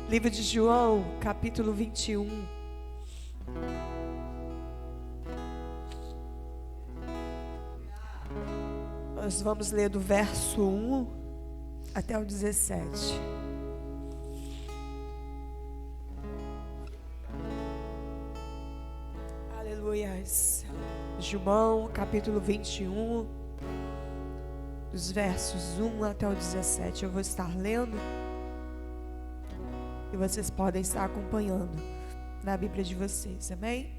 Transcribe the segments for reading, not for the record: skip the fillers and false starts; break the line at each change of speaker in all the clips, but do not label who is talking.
Livro de João, capítulo 21. Nós vamos ler do verso 1 até o 17. Aleluias. João, capítulo 21, dos versos 1 até o 17. Eu vou estar lendo e vocês podem estar acompanhando na Bíblia de vocês, amém?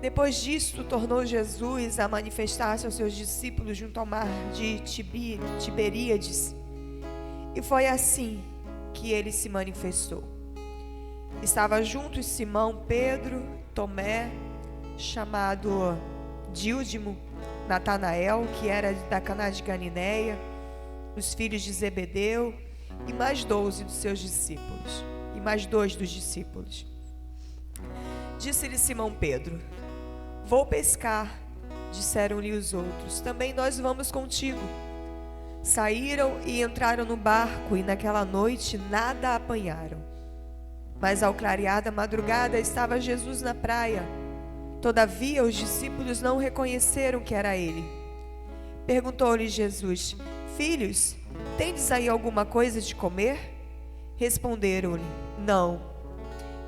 Depois disso, tornou Jesus a manifestar-se aos seus discípulos junto ao mar de Tiberíades. E foi assim que ele se manifestou. Estava juntos Simão, Pedro, Tomé, chamado Dídimo, Natanael, que era da Caná de Galileia, os filhos de Zebedeu, e mais 12 dos seus discípulos, e mais 2 dos discípulos. Disse-lhe Simão Pedro: vou pescar. Disseram-lhe os outros: também nós vamos contigo. Saíram e entraram no barco, e naquela noite nada apanharam. Mas ao clarear da madrugada estava Jesus na praia. Todavia os discípulos não reconheceram que era ele. Perguntou-lhe Jesus: filhos, tendes aí alguma coisa de comer? Responderam-lhe: não.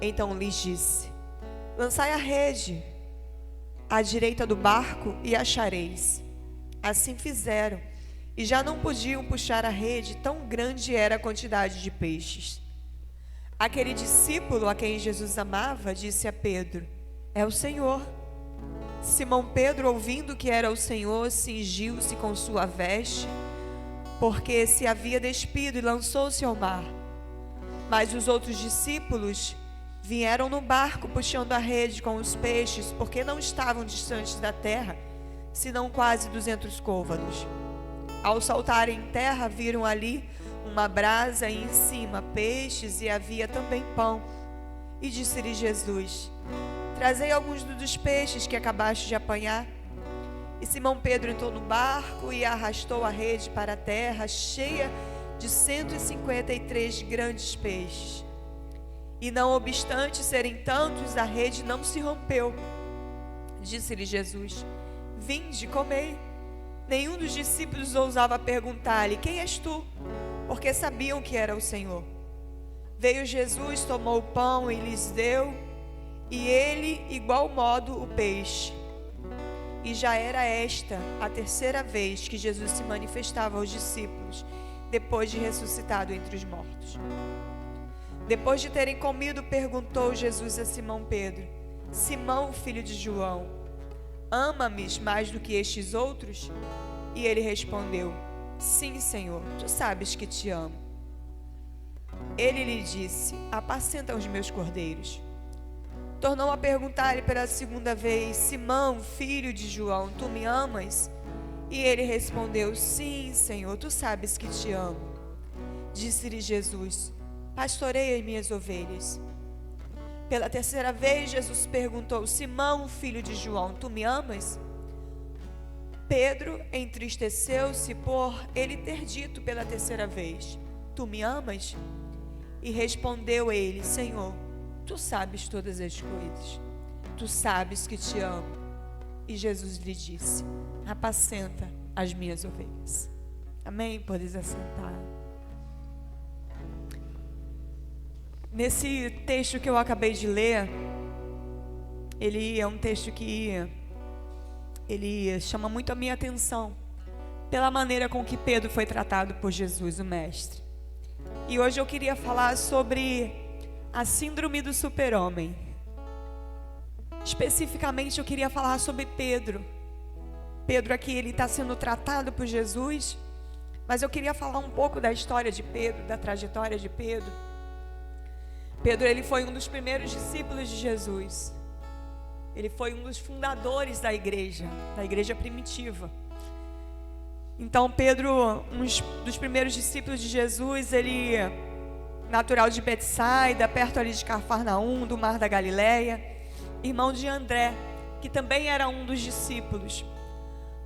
Então lhes disse: lançai a rede à direita do barco e achareis. Assim fizeram, e já não podiam puxar a rede, tão grande era a quantidade de peixes. Aquele discípulo a quem Jesus amava disse a Pedro: é o Senhor. Simão Pedro, ouvindo que era o Senhor, cingiu-se com sua veste, porque se havia despido, e lançou-se ao mar. Mas os outros discípulos vieram no barco puxando a rede com os peixes, porque não estavam distantes da terra, senão quase 200 côvados. Ao saltarem em terra, viram ali uma brasa e em cima peixes, e havia também pão. E disse-lhe Jesus: trazei alguns dos peixes que acabaste de apanhar. E Simão Pedro entrou no barco e arrastou a rede para a terra, cheia de 153 grandes peixes. E não obstante serem tantos, a rede não se rompeu. Disse-lhe Jesus: vinde, comei. Nenhum dos discípulos ousava perguntar-lhe: quem és tu? Porque sabiam que era o Senhor. Veio Jesus, tomou o pão e lhes deu, e ele, igual modo, o peixe. E já era esta a terceira vez que Jesus se manifestava aos discípulos, depois de ressuscitado entre os mortos. Depois de terem comido, perguntou Jesus a Simão Pedro: Simão, filho de João, ama-me mais do que estes outros? E ele respondeu: sim, Senhor, tu sabes que te amo. Ele lhe disse: apacenta os meus cordeiros. Tornou a perguntar-lhe pela segunda vez: Simão, filho de João, tu me amas? E ele respondeu: sim, Senhor, tu sabes que te amo. Disse-lhe Jesus: pastorei as minhas ovelhas. Pela terceira vez Jesus perguntou: Simão, filho de João, tu me amas? Pedro entristeceu-se por ele ter dito pela terceira vez: tu me amas? E respondeu ele: Senhor, tu sabes todas as coisas, tu sabes que te amo. E Jesus lhe disse: apacenta as minhas ovelhas. Amém? Podes assentar. Nesse texto que eu acabei de ler, ele é um texto que ele chama muito a minha atenção pela maneira com que Pedro foi tratado por Jesus, o Mestre. E hoje eu queria falar sobre a síndrome do super-homem. Especificamente eu queria falar sobre Pedro. Pedro aqui, ele está sendo tratado por Jesus, mas eu queria falar um pouco da história de Pedro, da trajetória de Pedro. Pedro, ele foi um dos primeiros discípulos de Jesus. Ele foi um dos fundadores da igreja primitiva. Então Pedro, um dos primeiros discípulos de Jesus, ele natural de Betsaida, perto ali de Cafarnaum, do Mar da Galileia, irmão de André, que também era um dos discípulos.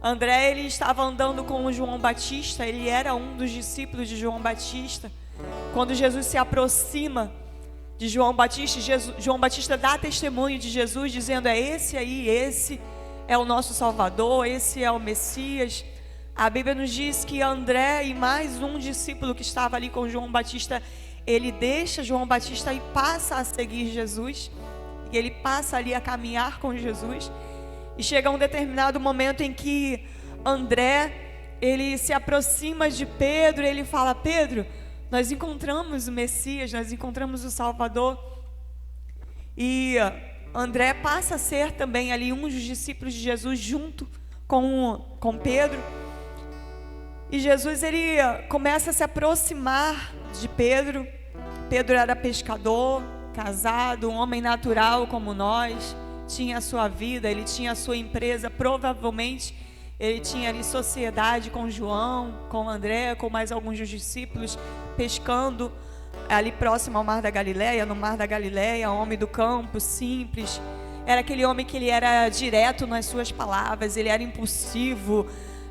André, ele estava andando com o João Batista, ele era um dos discípulos de João Batista. Quando Jesus se aproxima de João Batista, João Batista dá testemunho de Jesus, dizendo: é esse aí, esse é o nosso Salvador, esse é o Messias. A Bíblia nos diz que André e mais um discípulo que estava ali com João Batista, ele deixa João Batista e passa a seguir Jesus, e ele passa ali a caminhar com Jesus. E chega um determinado momento em que André, ele se aproxima de Pedro, ele fala: Pedro, nós encontramos o Messias, nós encontramos o Salvador. E André passa a ser também ali um dos discípulos de Jesus junto com Pedro. E Jesus, ele começa a se aproximar de Pedro. Pedro era pescador, casado, um homem natural como nós, tinha a sua vida, ele tinha a sua empresa, provavelmente ele tinha ali sociedade com João, com André, com mais alguns dos discípulos, pescando ali próximo ao Mar da Galileia, no Mar da Galileia, homem do campo, simples. Era aquele homem que ele era direto nas suas palavras, ele era impulsivo,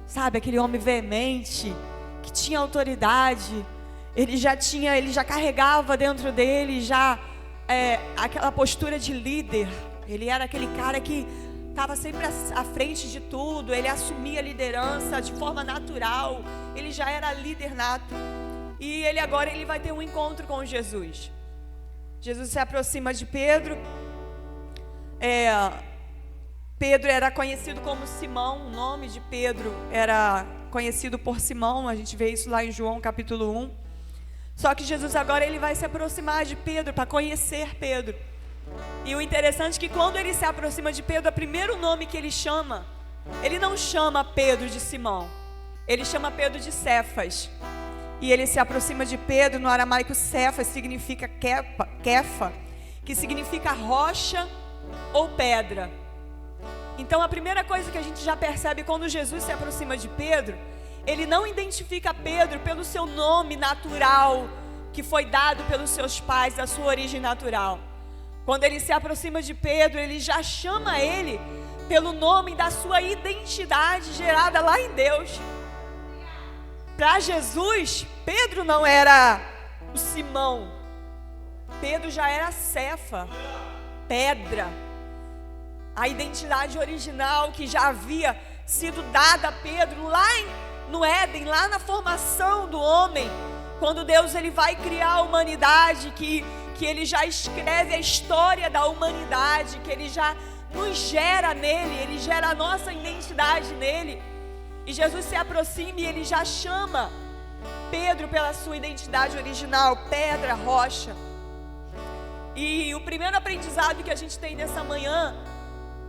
sabe, aquele homem veemente, que tinha autoridade. Ele já carregava dentro dele aquela postura de líder. Ele era aquele cara que estava sempre à frente de tudo, ele assumia a liderança de forma natural, ele já era líder nato. E agora ele vai ter um encontro com Jesus. Jesus se aproxima de Pedro. Pedro era conhecido como Simão, o nome de Pedro era conhecido por Simão, a gente vê isso lá em João capítulo 1. Só que Jesus agora ele vai se aproximar de Pedro para conhecer Pedro. E o interessante é que quando ele se aproxima de Pedro, o primeiro nome que ele chama, ele não chama Pedro de Simão, ele chama Pedro de Cefas. E ele se aproxima de Pedro, no aramaico Cefas significa Kefa, que significa rocha ou pedra. Então a primeira coisa que a gente já percebe quando Jesus se aproxima de Pedro, ele não identifica Pedro pelo seu nome natural, que foi dado pelos seus pais, da sua origem natural. Quando ele se aproxima de Pedro, ele já chama ele pelo nome da sua identidade gerada lá em Deus. Para Jesus, Pedro não era o Simão, Pedro já era Cefa, pedra. A identidade original que já havia sido dada a Pedro lá no Éden, lá na formação do homem, quando Deus ele vai criar a humanidade, que ele já escreve a história da humanidade, que ele já nos gera nele, ele gera a nossa identidade nele. E Jesus se aproxima e ele já chama Pedro pela sua identidade original, pedra, rocha. E o primeiro aprendizado que a gente tem nessa manhã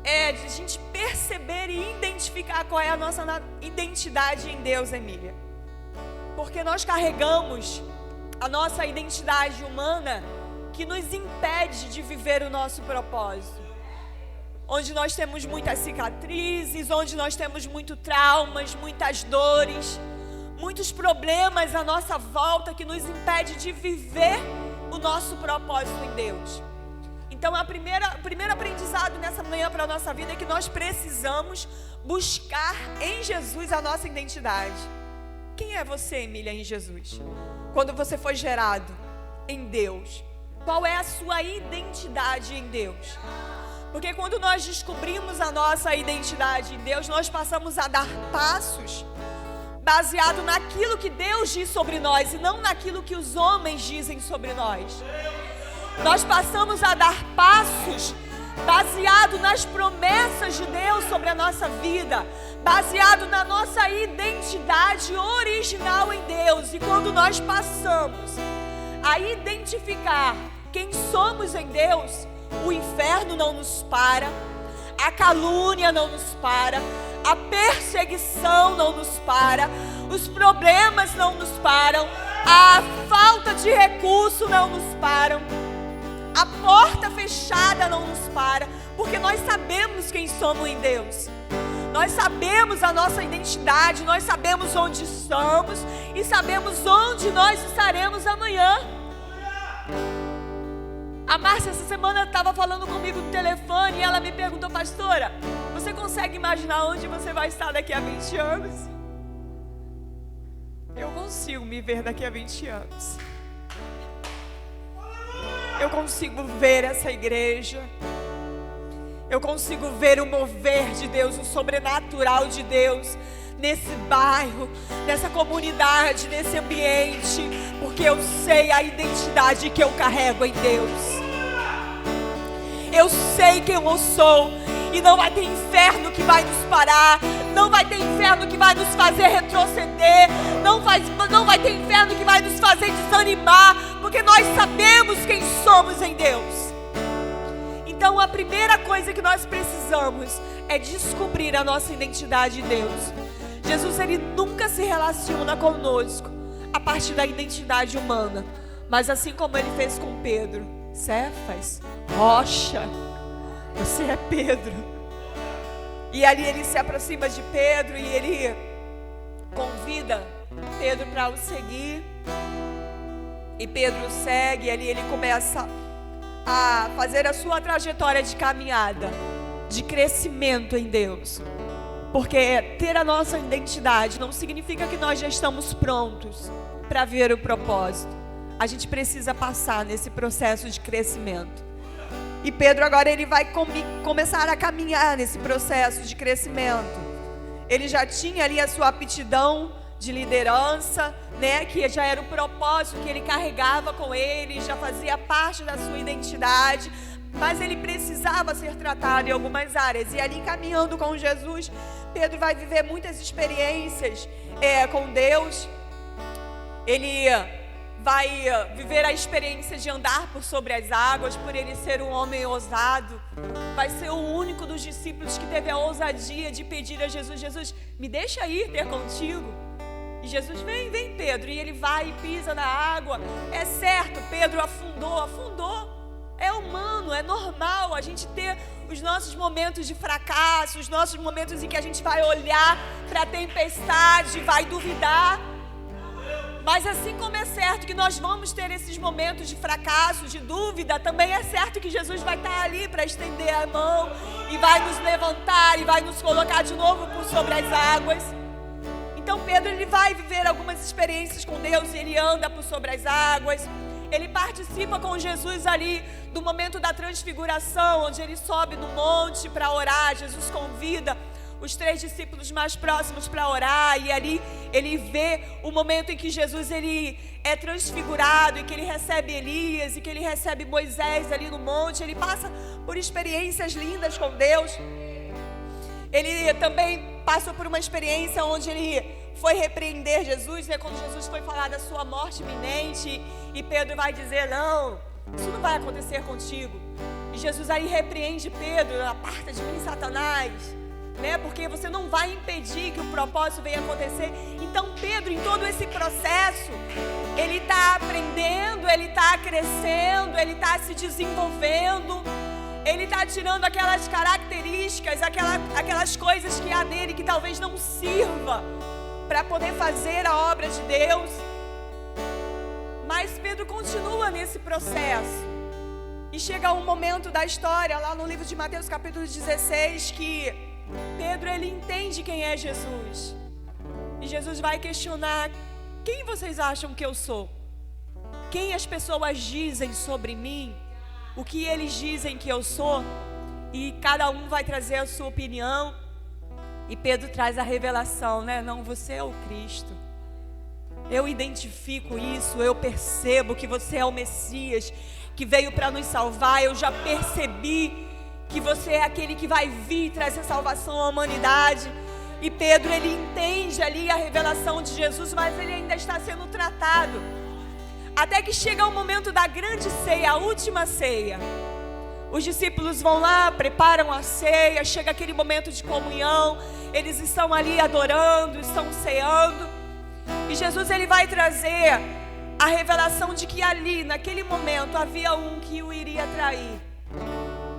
é de a gente perceber e identificar qual é a nossa identidade em Deus, Emília. Porque nós carregamos a nossa identidade humana que nos impede de viver o nosso propósito. Onde nós temos muitas cicatrizes, onde nós temos muitos traumas, muitas dores, muitos problemas à nossa volta que nos impede de viver o nosso propósito em Deus. Então o primeiro aprendizado nessa manhã para a nossa vida é que nós precisamos buscar em Jesus a nossa identidade. Quem é você, Emília, em Jesus? Quando você foi gerado em Deus, qual é a sua identidade em Deus? Porque quando nós descobrimos a nossa identidade em Deus, nós passamos a dar passos baseado naquilo que Deus diz sobre nós e não naquilo que os homens dizem sobre nós. Nós passamos a dar passos baseado nas promessas de Deus sobre a nossa vida, baseado na nossa identidade original em Deus. E quando nós passamos a identificar quem somos em Deus, o inferno não nos para, a calúnia não nos para, a perseguição não nos para, os problemas não nos param, a falta de recurso não nos param, a porta fechada não nos para, porque nós sabemos quem somos em Deus. Nós sabemos a nossa identidade, nós sabemos onde estamos e sabemos onde nós estaremos amanhã. A Márcia essa semana estava falando comigo no telefone e ela me perguntou: pastora, você Você consegue imaginar onde você vai estar daqui a 20 anos? Eu consigo me ver daqui a 20 anos. Eu consigo ver essa igreja. Eu consigo ver o mover de Deus, o sobrenatural de Deus nesse bairro, nessa comunidade, nesse ambiente, porque eu sei a identidade que eu carrego em Deus. Eu sei quem eu sou e não vai ter inferno que vai nos parar, não vai ter inferno que vai nos fazer retroceder, não vai ter inferno que vai nos fazer desanimar, porque nós sabemos quem somos em Deus. Então a primeira coisa que nós precisamos é descobrir a nossa identidade em Deus. Jesus, ele nunca se relaciona conosco a partir da identidade humana, mas assim como ele fez com Pedro: Cefas, rocha, você é Pedro. E ali ele se aproxima de Pedro e ele convida Pedro para o seguir. E Pedro o segue, e ali ele começa a fazer a sua trajetória de caminhada, de crescimento em Deus. Porque ter a nossa identidade não significa que nós já estamos prontos para ver o propósito. A gente precisa passar nesse processo de crescimento. E Pedro agora ele vai começar a caminhar nesse processo de crescimento. Ele já tinha ali a sua aptidão de liderança, né, que já era o propósito que ele carregava com ele, já fazia parte da sua identidade, mas ele precisava ser tratado em algumas áreas. E ali, caminhando com Jesus, Pedro vai viver muitas experiências com Deus. Ele vai viver a experiência de andar por sobre as águas, por ele ser um homem ousado. Vai ser o único dos discípulos que teve a ousadia de pedir a Jesus: Jesus, me deixa ir ter contigo. E Jesus: vem Pedro. E ele vai e pisa na água. É certo, Pedro afundou. É humano, é normal a gente ter os nossos momentos de fracasso, os nossos momentos em que a gente vai olhar para a tempestade, vai duvidar. Mas assim como é certo que nós vamos ter esses momentos de fracasso, de dúvida, também é certo que Jesus vai estar ali para estender a mão e vai nos levantar e vai nos colocar de novo por sobre as águas. Então Pedro, ele vai viver algumas experiências com Deus, e ele anda por sobre as águas. Ele participa com Jesus ali do momento da transfiguração, onde ele sobe no monte para orar. Jesus convida os 3 discípulos mais próximos para orar, e ali ele vê o momento em que Jesus ele é transfigurado, e que ele recebe Elias, e que ele recebe Moisés ali no monte. Ele passa por experiências lindas com Deus. Ele também passa por uma experiência onde ele foi repreender Jesus, né? Quando Jesus foi falar da sua morte iminente, e Pedro vai dizer: não, isso não vai acontecer contigo. E Jesus aí repreende Pedro: aparta de mim, Satanás, né? Porque você não vai impedir que o propósito venha acontecer. Então Pedro, em todo esse processo, ele está aprendendo, ele está crescendo, ele está se desenvolvendo. Ele está tirando aquelas características, aquelas coisas que há nele que talvez não sirva para poder fazer a obra de Deus. Mas Pedro continua nesse processo. E chega um momento da história, lá no livro de Mateus capítulo 16, que Pedro ele entende quem é Jesus. E Jesus vai questionar: quem vocês acham que eu sou? Quem as pessoas dizem sobre mim? O que eles dizem que eu sou? E cada um vai trazer a sua opinião. E Pedro traz a revelação, né? Não, você é o Cristo. Eu identifico isso, eu percebo que você é o Messias, que veio para nos salvar. Eu já percebi que você é aquele que vai vir trazer salvação à humanidade. E Pedro, ele entende ali a revelação de Jesus, mas ele ainda está sendo tratado. Até que chega o momento da grande ceia, a última ceia. Os discípulos vão lá, preparam a ceia, chega aquele momento de comunhão, eles estão ali adorando, estão ceando. E Jesus ele vai trazer a revelação de que ali, naquele momento, havia um que o iria trair.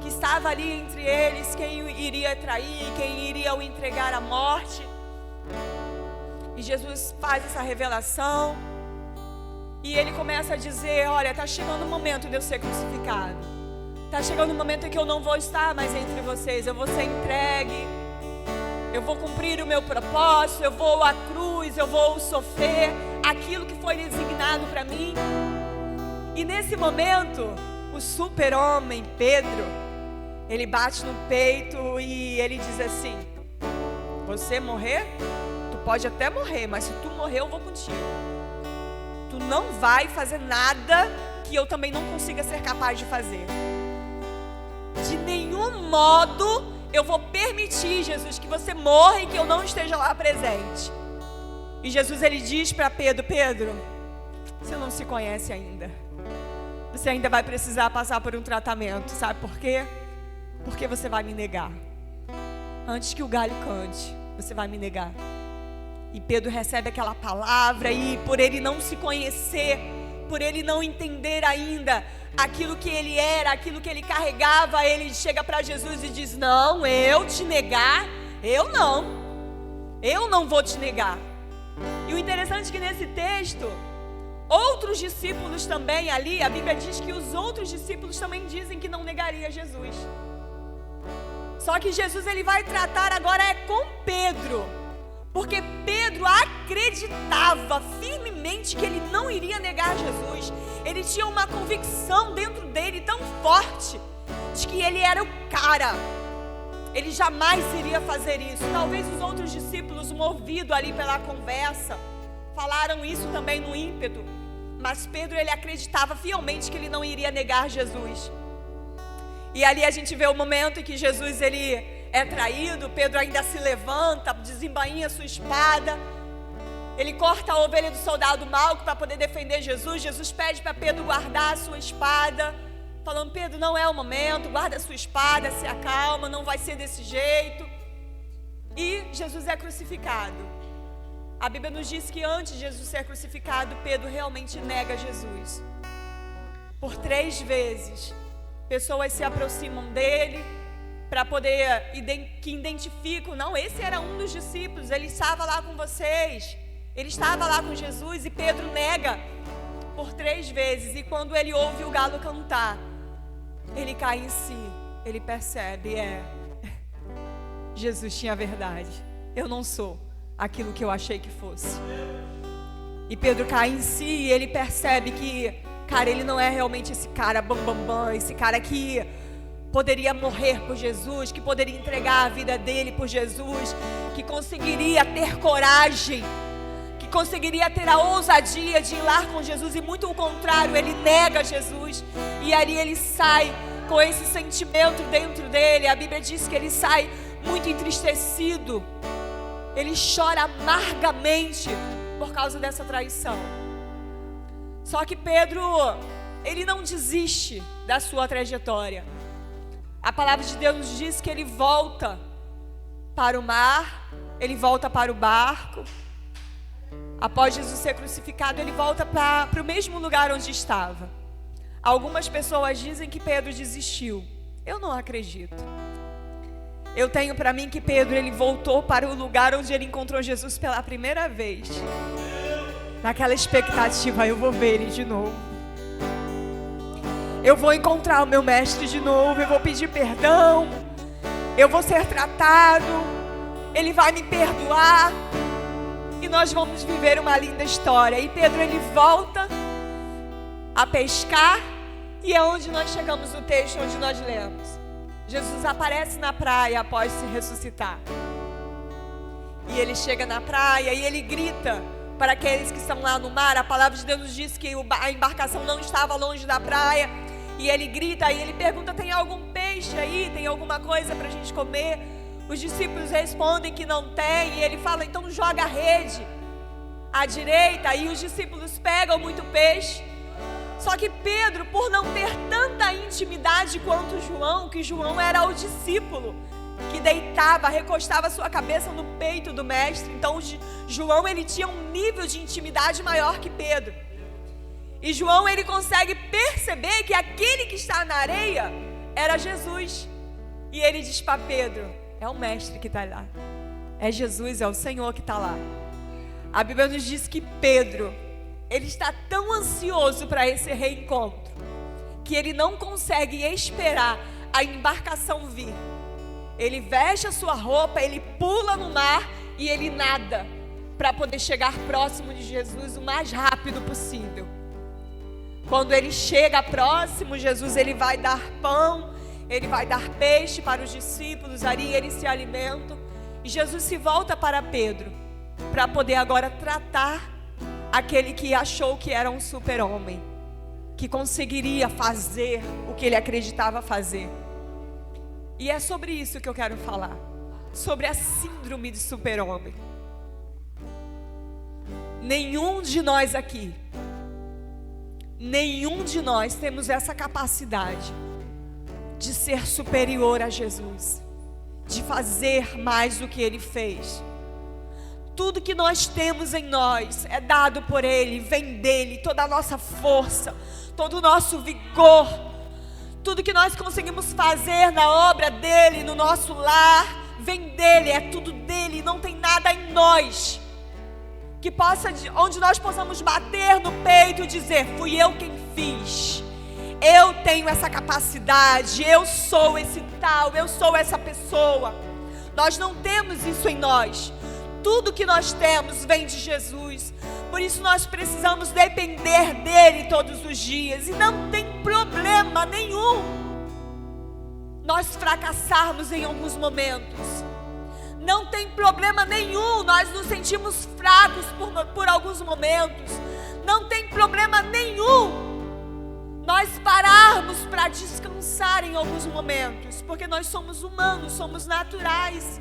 Que estava ali entre eles, quem o iria trair, quem iria o entregar à morte. E Jesus faz essa revelação. E ele começa a dizer: olha, está chegando o momento de eu ser crucificado. Está chegando o momento em que eu não vou estar mais entre vocês. Eu vou ser entregue. eu vou cumprir o meu propósito, eu vou à cruz, eu vou sofrer aquilo que foi designado para mim. E nesse momento, o super-homem Pedro, ele bate no peito e ele diz assim: você morrer? Tu pode até morrer, mas se tu morrer eu vou contigo. Tu não vai fazer nada que eu também não consiga ser capaz de fazer. De nenhum modo eu vou permitir, Jesus, que você morra e que eu não esteja lá presente. E Jesus, ele diz para Pedro: Pedro, você não se conhece ainda. Você ainda vai precisar passar por um tratamento. Sabe por quê? Porque você vai me negar. Antes que o galho cante, você vai me negar. E Pedro recebe aquela palavra, e por ele não se conhecer, por ele não entender ainda aquilo que ele era, aquilo que ele carregava, ele chega para Jesus e diz: não, eu te negar? Eu não vou te negar. E o interessante é que nesse texto, outros discípulos também ali, a Bíblia diz que os outros discípulos também dizem que não negaria Jesus. Só que Jesus, ele vai tratar agora com Pedro, porque Pedro acreditava firmemente que ele não iria negar Jesus. Ele tinha uma convicção dentro dele tão forte de que ele era o cara. Ele jamais iria fazer isso. Talvez os outros discípulos, movidos ali pela conversa, falaram isso também no ímpeto. Mas Pedro, ele acreditava fielmente que ele não iria negar Jesus. E ali a gente vê o momento em que Jesus, ele é traído. Pedro ainda se levanta, desembainha sua espada. Ele corta a ovelha do soldado Malco para poder defender Jesus. Jesus pede para Pedro guardar a sua espada, falando: Pedro, não é o momento, guarda a sua espada, se acalma, não vai ser desse jeito. E Jesus é crucificado. A Bíblia nos diz que antes de Jesus ser crucificado, Pedro realmente nega Jesus. Por 3 vezes, pessoas se aproximam dele para poder, que identificam: não, esse era um dos discípulos, ele estava lá com vocês, ele estava lá com Jesus. E Pedro nega por 3 vezes. E quando ele ouve o galo cantar, ele cai em si, ele percebe: Jesus tinha verdade, eu não sou aquilo que eu achei que fosse. E Pedro cai em si e ele percebe que, cara, ele não é realmente esse cara bambambam, esse cara que poderia morrer por Jesus, que poderia entregar a vida dele por Jesus, que conseguiria ter coragem, que conseguiria ter a ousadia de ir lá com Jesus. E muito o contrário, ele nega Jesus. E ali ele sai com esse sentimento dentro dele. A Bíblia diz que ele sai muito entristecido. Ele chora amargamente por causa dessa traição. Só que Pedro, ele não desiste da sua trajetória. A palavra de Deus nos diz que ele volta para o mar, ele volta para o barco. Após Jesus ser crucificado, ele volta para o mesmo lugar onde estava. Algumas pessoas dizem que Pedro desistiu. Eu não acredito. Eu tenho para mim que Pedro, ele voltou para o lugar onde ele encontrou Jesus pela primeira vez. Naquela expectativa: eu vou ver ele de novo. Eu vou encontrar o meu mestre de novo. Eu vou pedir perdão. Eu vou ser tratado. Ele vai me perdoar. E nós vamos viver uma linda história. E Pedro, ele volta a pescar. E é onde nós chegamos no texto onde nós lemos. Jesus aparece na praia após se ressuscitar. E ele chega na praia e ele grita para aqueles que estão lá no mar. A palavra de Deus nos diz que a embarcação não estava longe da praia. E ele grita e ele pergunta: tem algum peixe aí? Tem alguma coisa para a gente comer? Os discípulos respondem que não tem. E ele fala: então joga a rede à direita. E os discípulos pegam muito peixe. Só que Pedro, por não ter tanta intimidade quanto João, que João era o discípulo que deitava, recostava sua cabeça no peito do mestre. Então João, ele tinha um nível de intimidade maior que Pedro. E João, ele consegue perceber que aquele que está na areia era Jesus. E ele diz para Pedro: é o mestre que está lá, é Jesus, é o Senhor que está lá. A Bíblia nos diz que Pedro, ele está tão ansioso para esse reencontro, que ele não consegue esperar a embarcação vir. Ele veste a sua roupa, ele pula no mar e ele nada para poder chegar próximo de Jesus o mais rápido possível. Quando ele chega próximo, Jesus ele vai dar pão, ele vai dar peixe para os discípulos, ali eles se alimentam. E Jesus se volta para Pedro, para poder agora tratar aquele que achou que era um super-homem, que conseguiria fazer o que ele acreditava fazer. E é sobre isso que eu quero falar, sobre a síndrome de super-homem. Nenhum de nós aqui, nenhum de nós temos essa capacidade de ser superior a Jesus, de fazer mais do que Ele fez. Tudo que nós temos em nós é dado por Ele, vem dEle, toda a nossa força, todo o nosso vigor, tudo que nós conseguimos fazer na obra dEle, no nosso lar, vem dEle, é tudo dEle, não tem nada em nós que possa, onde nós possamos bater no peito e dizer, fui eu quem fiz, eu tenho essa capacidade, eu sou esse tal, eu sou essa pessoa. Nós não temos isso em nós. Tudo que nós temos vem de Jesus. Por isso nós precisamos depender dEle todos os dias. E não tem problema nenhum nós fracassarmos em alguns momentos. Não tem problema nenhum nós nos sentimos fracos por alguns momentos. Não tem problema nenhum nós pararmos para descansar em alguns momentos. Porque nós somos humanos, somos naturais.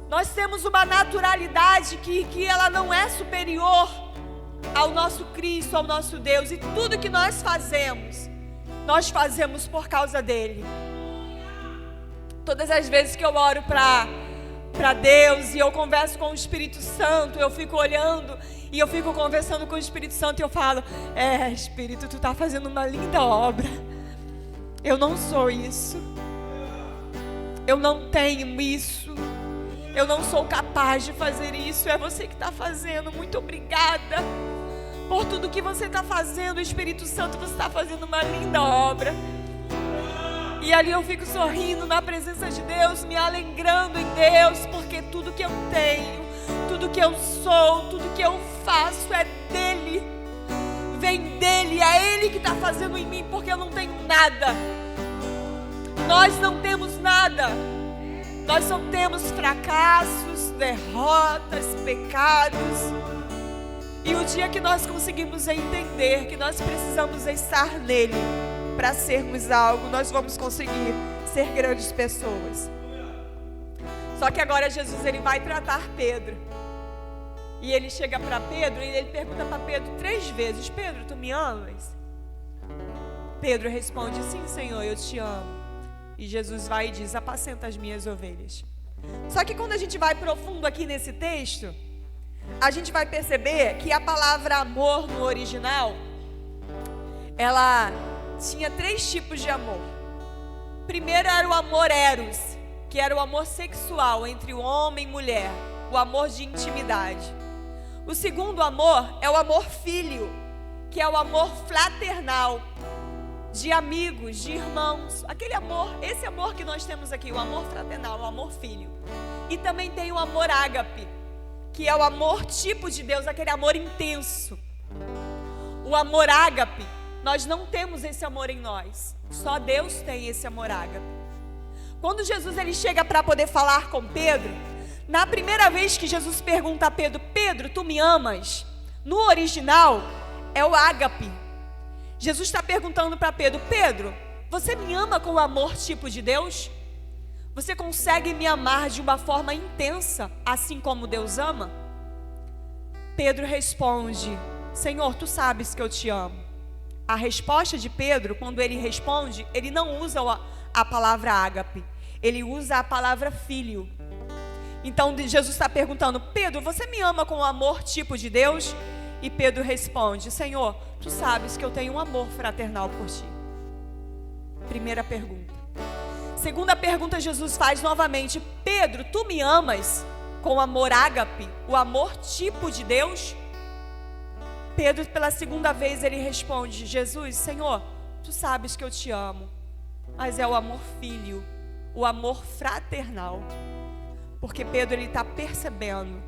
Nós temos uma naturalidade que ela não é superior ao nosso Cristo, ao nosso Deus. E tudo que nós fazemos por causa dEle. Todas as vezes que eu oro para Deus e eu converso com o Espírito Santo, eu fico olhando e eu fico conversando com o Espírito Santo e eu falo, Espírito, tu está fazendo uma linda obra. Eu não sou isso. Eu não tenho isso. Eu não sou capaz de fazer isso. É você que está fazendo. Muito obrigada por tudo que você está fazendo. Espírito Santo, você está fazendo uma linda obra. E ali eu fico sorrindo na presença de Deus, me alegrando em Deus, porque tudo que eu tenho, tudo que eu sou, tudo que eu faço é dEle. Vem dEle, é Ele que está fazendo em mim, porque eu não tenho nada. Nós não temos nada. Nós só temos fracassos, derrotas, pecados. E o dia que nós conseguimos entender que nós precisamos estar nele para sermos algo, nós vamos conseguir ser grandes pessoas. Só que agora Jesus ele vai tratar Pedro. E ele chega para Pedro e ele pergunta para Pedro 3 vezes: Pedro, tu me amas? Pedro responde: sim, Senhor, eu te amo. E Jesus vai e diz: apacenta as minhas ovelhas. Só que quando a gente vai profundo aqui nesse texto, a gente vai perceber que a palavra amor no original, ela tinha 3 tipos de amor. Primeiro era o amor eros, que era o amor sexual entre o homem e mulher, o amor de intimidade. O segundo amor é o amor filho, que é o amor fraternal, de amigos, de irmãos, aquele amor, esse amor que nós temos aqui, o amor fraternal, o amor filho. E também tem o amor ágape, que é o amor tipo de Deus, aquele amor intenso. O amor ágape, nós não temos esse amor em nós, só Deus tem esse amor ágape. Quando Jesus ele chega para poder falar com Pedro, na primeira vez que Jesus pergunta a Pedro: Pedro, tu me amas? No original é o ágape. Jesus está perguntando para Pedro: Pedro, você me ama com o amor tipo de Deus? Você consegue me amar de uma forma intensa, assim como Deus ama? Pedro responde: Senhor, tu sabes que eu te amo. A resposta de Pedro, quando ele responde, ele não usa a palavra ágape, ele usa a palavra filho. Então Jesus está perguntando: Pedro, você me ama com o amor tipo de Deus? E Pedro responde: Senhor, tu sabes que eu tenho um amor fraternal por ti. Primeira pergunta. Segunda pergunta, Jesus faz novamente: Pedro, tu me amas com o amor ágape, o amor tipo de Deus? Pedro, pela segunda vez, ele responde: Jesus, Senhor, tu sabes que eu te amo, mas é o amor filho, o amor fraternal. Porque Pedro, ele está percebendo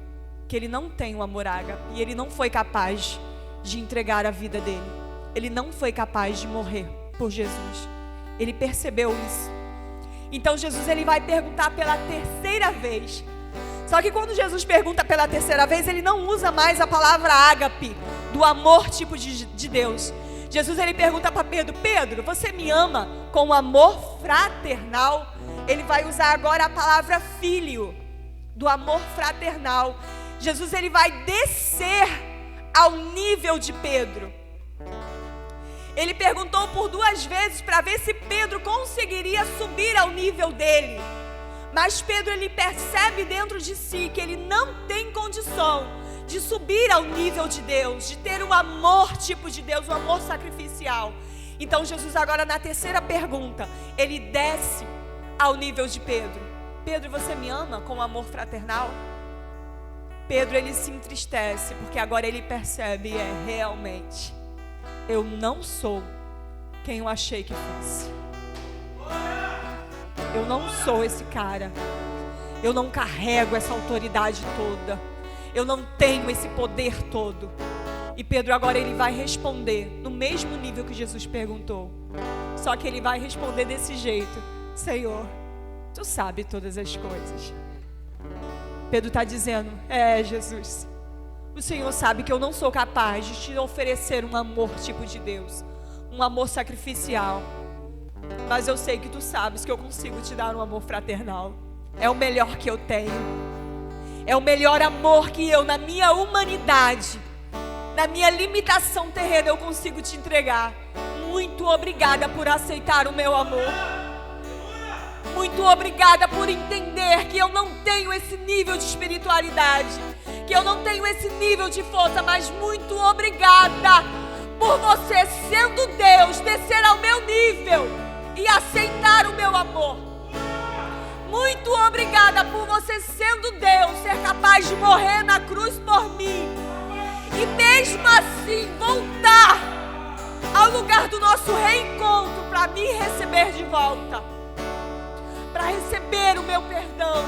que ele não tem o amor ágape, e ele não foi capaz de entregar a vida dele. Ele não foi capaz de morrer por Jesus. Ele percebeu isso. Então Jesus, ele vai perguntar pela terceira vez. Só que quando Jesus pergunta pela terceira vez, ele não usa mais a palavra ágape, do amor tipo de Deus. Jesus, ele pergunta para Pedro: Pedro, você me ama com amor fraternal? Ele vai usar agora a palavra filho, do amor fraternal. Jesus, ele vai descer ao nível de Pedro. Ele perguntou por 2 vezes para ver se Pedro conseguiria subir ao nível dele. Mas Pedro, ele percebe dentro de si que ele não tem condição de subir ao nível de Deus, de ter um amor tipo de Deus, um amor sacrificial. Então Jesus agora, na terceira pergunta, ele desce ao nível de Pedro. Pedro, você me ama com amor fraternal? Pedro, ele se entristece, porque agora ele percebe, realmente, eu não sou quem eu achei que fosse. Eu não sou esse cara. Eu não carrego essa autoridade toda. Eu não tenho esse poder todo. E Pedro agora, ele vai responder no mesmo nível que Jesus perguntou. Só que ele vai responder desse jeito: Senhor, tu sabe todas as coisas. Pedro está dizendo: Jesus, o Senhor sabe que eu não sou capaz de te oferecer um amor tipo de Deus, um amor sacrificial. Mas eu sei que tu sabes que eu consigo te dar um amor fraternal. É o melhor que eu tenho. É o melhor amor que eu, na minha humanidade, na minha limitação terrena, eu consigo te entregar. Muito obrigada por aceitar o meu amor. Muito obrigada por entender que eu não tenho esse nível de espiritualidade, que eu não tenho esse nível de força, mas muito obrigada por você, sendo Deus, descer ao meu nível e aceitar o meu amor. Muito obrigada por você, sendo Deus, ser capaz de morrer na cruz por mim e mesmo assim voltar ao lugar do nosso reencontro para me receber de volta, para receber o meu perdão.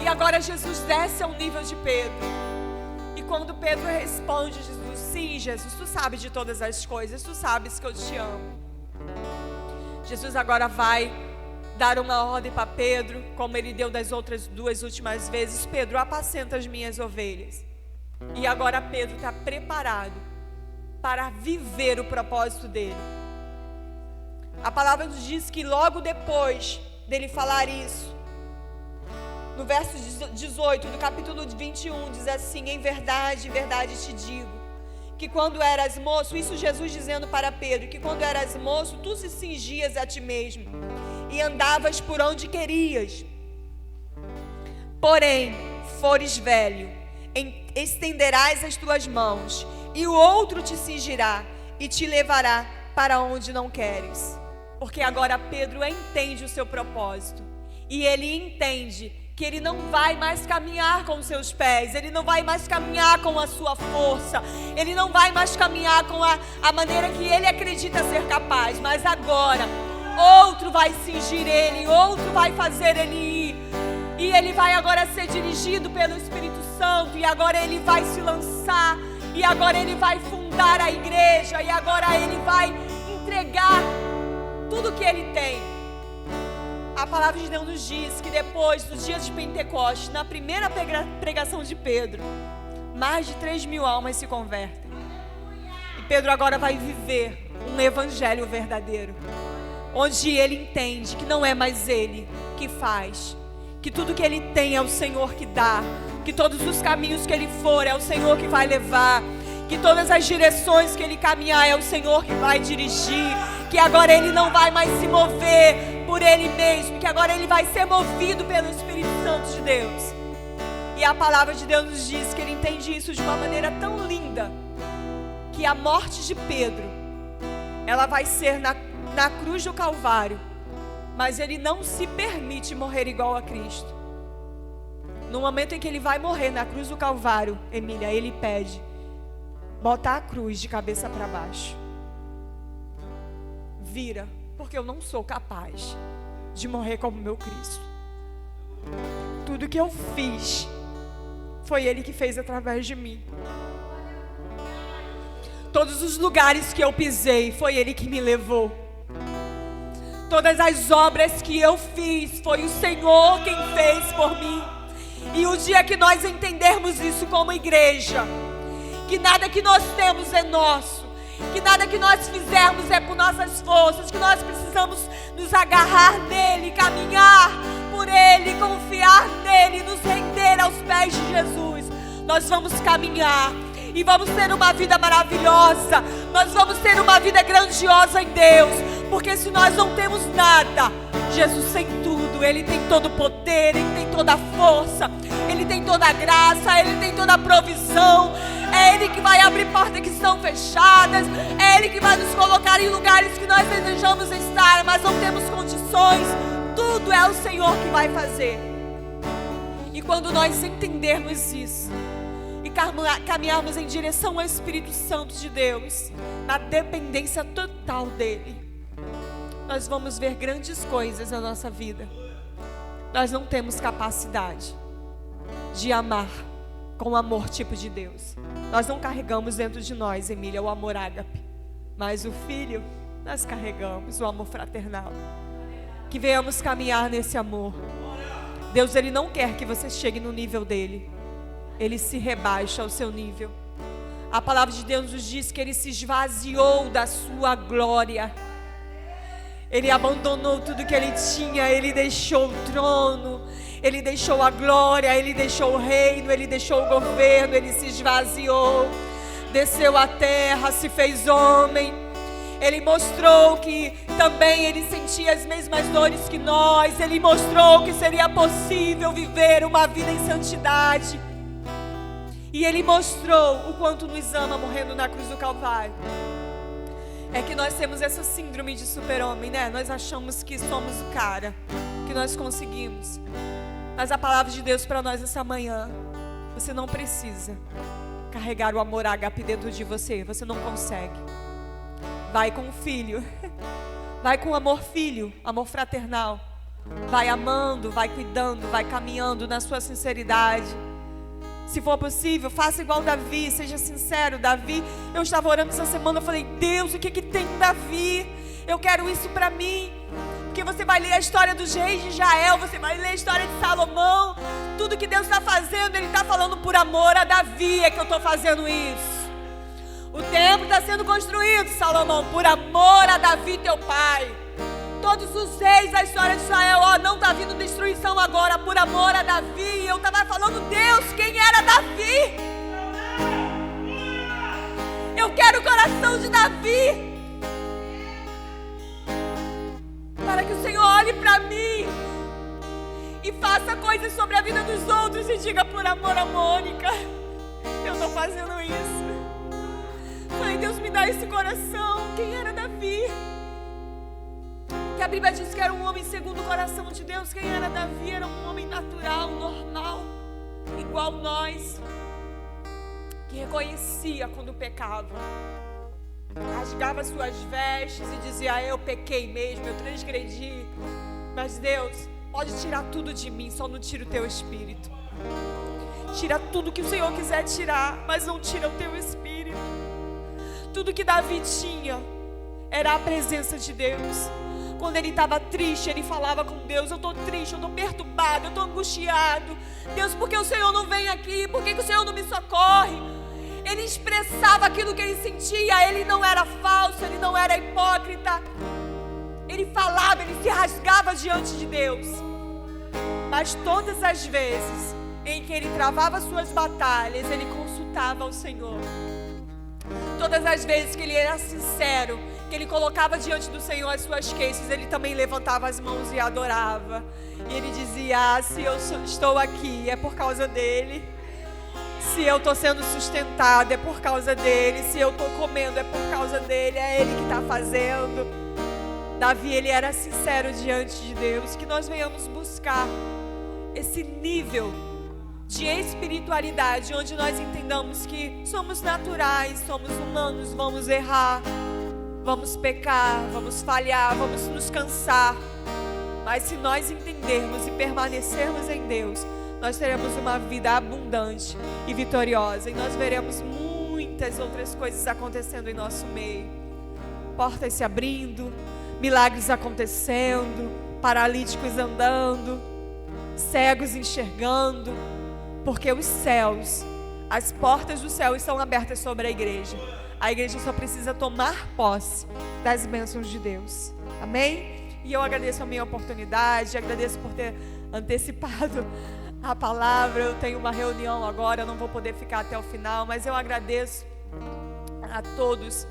E agora Jesus desce ao nível de Pedro. E quando Pedro responde, Jesus: sim, Jesus, tu sabes de todas as coisas, tu sabes que eu te amo. Jesus agora vai dar uma ordem para Pedro, como ele deu das outras 2 últimas vezes: Pedro, apacenta as minhas ovelhas. E agora Pedro está preparado para viver o propósito dele. A palavra nos diz que logo depois dele falar isso, no verso 18 do capítulo 21, diz assim: em verdade te digo, que quando eras moço, isso Jesus dizendo para Pedro, que quando eras moço, tu se cingias a ti mesmo e andavas por onde querias. Porém, fores velho, estenderás as tuas mãos, e o outro te cingirá e te levará para onde não queres. Porque agora Pedro entende o seu propósito, e ele entende que ele não vai mais caminhar com os seus pés, ele não vai mais caminhar com a sua força, ele não vai mais caminhar com a maneira que ele acredita ser capaz, mas agora outro vai cingir ele, outro vai fazer ele ir, e ele vai agora ser dirigido pelo Espírito Santo, e agora ele vai se lançar, e agora ele vai fundar a igreja, e agora ele vai entregar tudo que ele tem. A palavra de Deus nos diz que depois dos dias de Pentecostes, na primeira pregação de Pedro, mais de 3.000 almas se convertem. E Pedro agora vai viver um evangelho verdadeiro, onde ele entende que não é mais ele que faz, que tudo que ele tem é o Senhor que dá, que todos os caminhos que ele for é o Senhor que vai levar, que todas as direções que ele caminhar é o Senhor que vai dirigir, que agora ele não vai mais se mover por ele mesmo, que agora ele vai ser movido pelo Espírito Santo de Deus. E a palavra de Deus nos diz que ele entende isso de uma maneira tão linda, que a morte de Pedro, ela vai ser na cruz do Calvário, mas ele não se permite morrer igual a Cristo. No momento em que ele vai morrer na cruz do Calvário, Emília, ele pede: bota a cruz de cabeça para baixo, vira, porque eu não sou capaz de morrer como meu Cristo. Tudo que eu fiz foi Ele que fez através de mim. Todos os lugares que eu pisei foi Ele que me levou. Todas as obras que eu fiz foi o Senhor quem fez por mim. E o dia que nós entendermos isso como igreja, que nada que nós temos é nosso, que nada que nós fizermos é por nossas forças, que nós precisamos nos agarrar nele, caminhar por ele, confiar nele, nos render aos pés de Jesus, nós vamos caminhar e vamos ter uma vida maravilhosa, nós vamos ter uma vida grandiosa em Deus, porque se nós não temos nada, Jesus tem tudo, Ele tem todo o poder, Ele tem toda a força, Ele tem toda a graça, Ele tem toda a provisão, é Ele que vai abrir portas que estão fechadas, é Ele que vai nos colocar em lugares que nós desejamos estar, mas não temos condições, tudo é o Senhor que vai fazer. E quando nós entendermos isso, e caminharmos em direção ao Espírito Santo de Deus, na dependência total dEle, nós vamos ver grandes coisas na nossa vida. Nós não temos capacidade de amar com o amor tipo de Deus. Nós não carregamos dentro de nós, Emília, o amor ágape, mas o Filho, nós carregamos o amor fraternal. Que venhamos caminhar nesse amor. Deus, Ele não quer que você chegue no nível dEle. Ele se rebaixa ao seu nível. A palavra de Deus nos diz que Ele se esvaziou da sua glória. Ele abandonou tudo que Ele tinha. Ele deixou o trono, Ele deixou a glória, Ele deixou o reino, Ele deixou o governo. Ele se esvaziou, desceu à terra, se fez homem. Ele mostrou que também Ele sentia as mesmas dores que nós. Ele mostrou que seria possível viver uma vida em santidade. E Ele mostrou o quanto nos ama morrendo na cruz do Calvário. É que nós temos essa síndrome de super-homem, né? Nós achamos que somos o cara, que nós conseguimos. Mas a palavra de Deus para nós essa manhã: você não precisa carregar o amor ágape dentro de você. Você não consegue. Vai com o Filho. Vai com o amor filho, amor fraternal. Vai amando, vai cuidando, vai caminhando na sua sinceridade. Se for possível, faça igual Davi, seja sincero. Davi, eu estava orando essa semana, eu falei: Deus, o que tem em Davi? Eu quero isso para mim. Porque você vai ler a história dos reis de Israel, você vai ler a história de Salomão. Tudo que Deus está fazendo, Ele está falando por amor a Davi, é que eu estou fazendo isso. O templo está sendo construído, Salomão, por amor a Davi teu pai. Todos os reis da história de Israel, não está vindo destruição agora, por amor a Davi. Eu estava falando: Deus, quem era Davi? Eu quero o coração de Davi, para que o Senhor olhe para mim e faça coisas sobre a vida dos outros e diga: por amor a Mônica, eu estou fazendo isso. Falei: Deus, me dá esse coração. Quem era Davi? Que a Bíblia diz que era um homem segundo o coração de Deus. Quem era Davi? Era um homem natural, normal, igual nós, que reconhecia quando pecava, rasgava suas vestes e dizia: eu pequei mesmo, eu transgredi, mas Deus, pode tirar tudo de mim, só não tira o teu espírito. Tira tudo que o Senhor quiser tirar, mas não tira o teu espírito. Tudo que Davi tinha era a presença de Deus. Quando ele estava triste, ele falava com Deus: eu estou triste, eu estou perturbado, eu estou angustiado. Deus, por que o Senhor não vem aqui? Por que o Senhor não me socorre? Ele expressava aquilo que ele sentia. Ele não era falso, ele não era hipócrita. Ele falava, ele se rasgava diante de Deus. Mas todas as vezes em que ele travava suas batalhas, ele consultava ao Senhor. Todas as vezes que ele era sincero, que ele colocava diante do Senhor as suas queixas, ele também levantava as mãos e adorava. E ele dizia: se eu estou aqui, é por causa dele. Se eu estou sendo sustentado, é por causa dele. Se eu estou comendo, é por causa dele. É ele que está fazendo. Davi, ele era sincero diante de Deus. Que nós venhamos buscar esse nível de espiritualidade, onde nós entendamos que somos naturais, somos humanos, vamos errar, vamos pecar, vamos falhar, vamos nos cansar. Mas se nós entendermos e permanecermos em Deus, nós teremos uma vida abundante e vitoriosa. E nós veremos muitas outras coisas acontecendo em nosso meio. Portas se abrindo, milagres acontecendo, paralíticos andando, cegos enxergando. Porque os céus, as portas do céu estão abertas sobre a igreja. A igreja só precisa tomar posse das bênçãos de Deus. Amém? E eu agradeço a minha oportunidade, agradeço por ter antecipado a palavra. Eu tenho uma reunião agora, eu não vou poder ficar até o final, mas eu agradeço a todos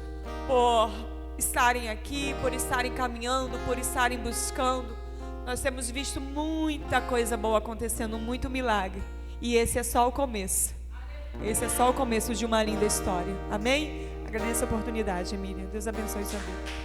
por estarem aqui, por estarem caminhando, por estarem buscando. Nós temos visto muita coisa boa acontecendo, muito milagre. E esse é só o começo. Esse é só o começo de uma linda história. Amém? Agradeço a oportunidade, Emília. Deus abençoe sua vida.